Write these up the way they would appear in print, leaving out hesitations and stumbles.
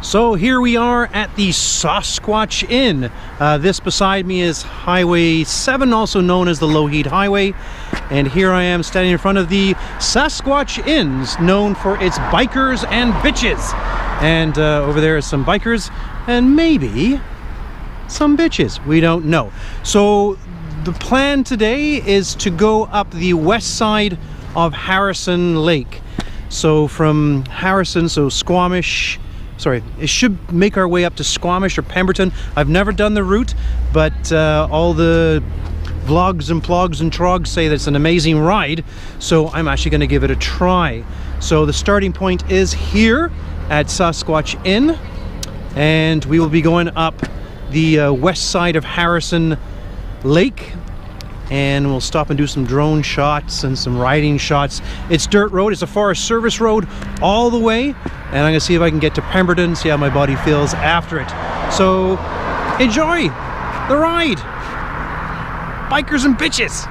So here we are at the Sasquatch Inn. This beside me is Highway 7, also known as the Lougheed Highway. And here I am standing in front of the Sasquatch Inn, known for its bikers and bitches. And over there is some bikers and maybe some bitches. We don't know. So the plan today is to go up the west side of Harrison Lake. So from Harrison, so Squamish, sorry, it should make our way up to Squamish or Pemberton. I've never done the route, but all the vlogs and plogs and trogs say that it's an amazing ride, so I'm actually going to give it a try. So the starting point is here at Sasquatch Inn, and we will be going up the west side of Harrison Lake, and we'll stop and do some drone shots and some riding shots. It's dirt road, it's a Forest Service road all the way, and I'm gonna see if I can get to Pemberton, see how my body feels after it. So enjoy the ride, bikers and bitches.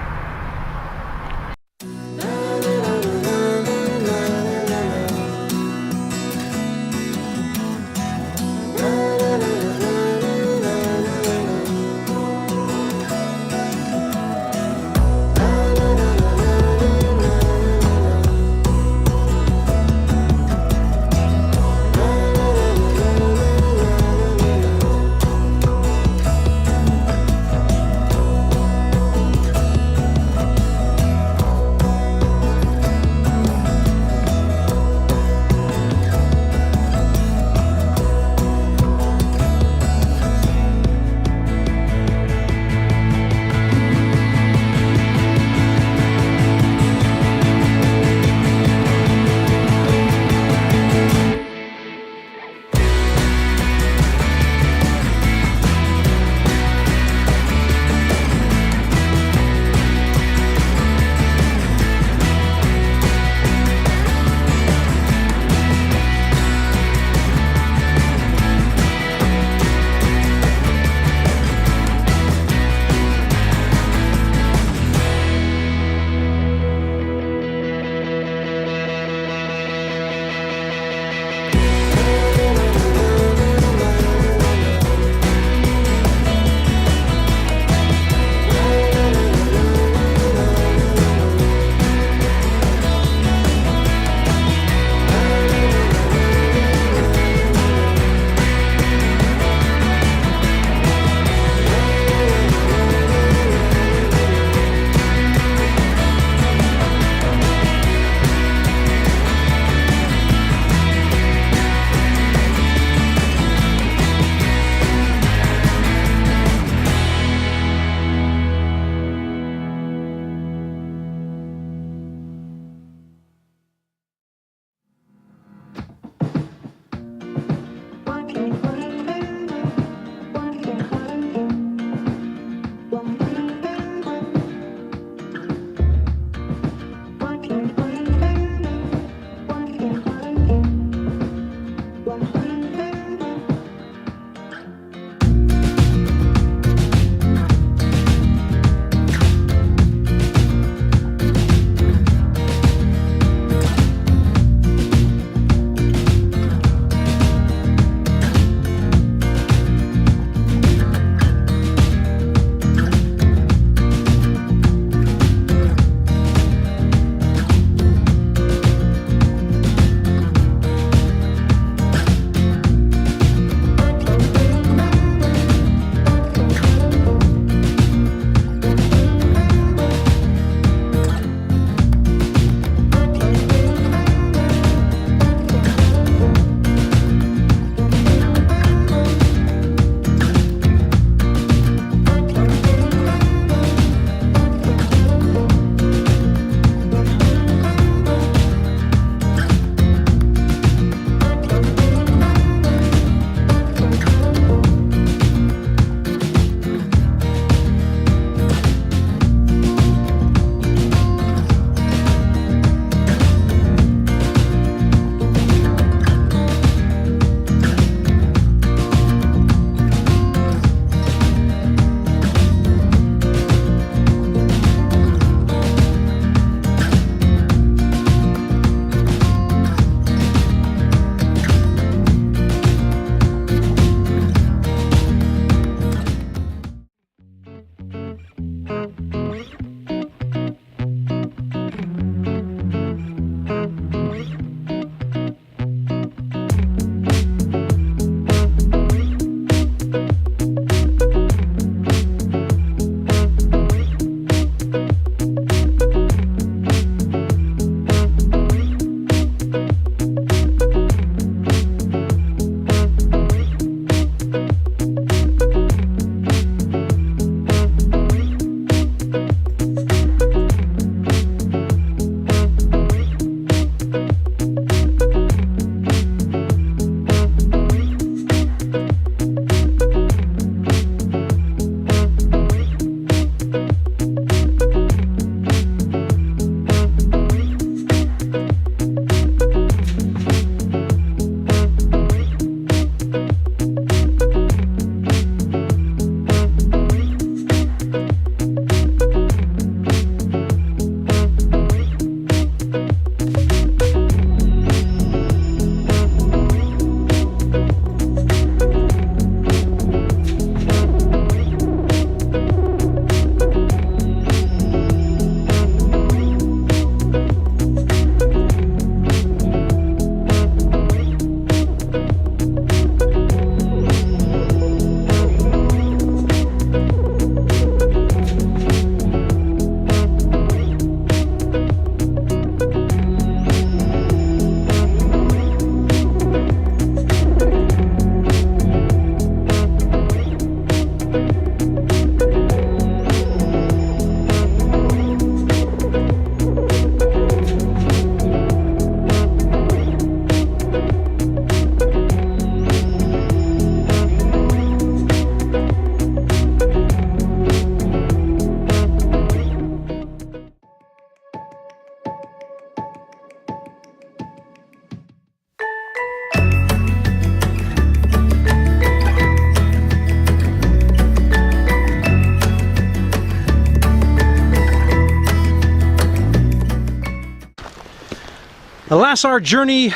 The last our journey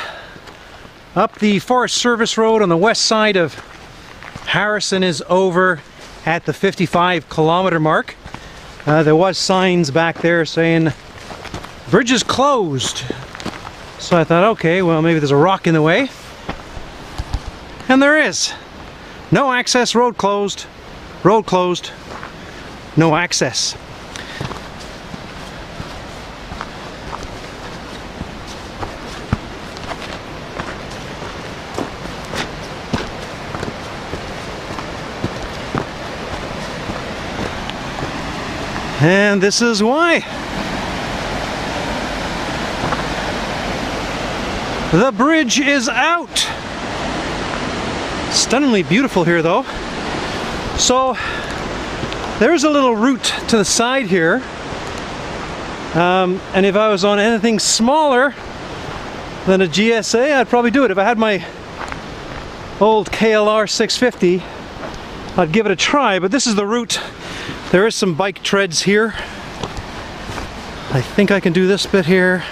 up the Forest Service Road on the west side of Harrison is over at the 55-kilometer mark. There was signs back there saying bridge is closed. So I thought, okay, well maybe there's a rock in the way. And there is. No access, road closed, no access. And this is why. The bridge is out. Stunningly beautiful here though. So there's a little route to the side here. And if I was on anything smaller than a GSA, I'd probably do it. If I had my old KLR 650, I'd give it a try, but this is the route. There is some bike treads here. I think I can do this bit here.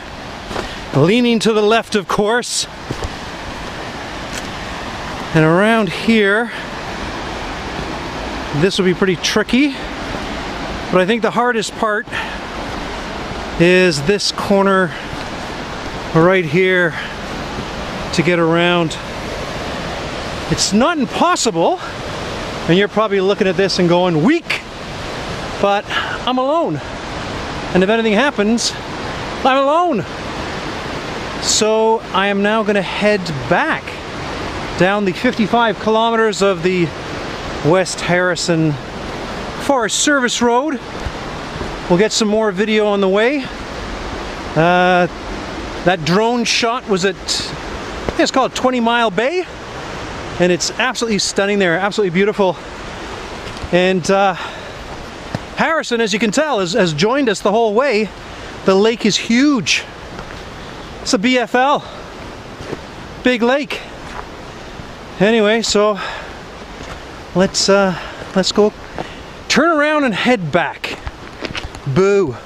Leaning to the left, of course. And around here, this will be pretty tricky. But I think the hardest part is this corner right here to get around. It's not impossible, and you're probably looking at this and going, weak! But I'm alone. And if anything happens, I'm alone. So I am now going to head back down the 55 kilometers of the West Harrison Forest Service Road. We'll get some more video on the way. That drone shot was at, I think it's called 20 Mile Bay. And it's absolutely stunning there, absolutely beautiful. And Harrison, as you can tell, has joined us the whole way. The lake is huge. It's a BFL. Big lake. Anyway, so let's go turn around and head back. Boo.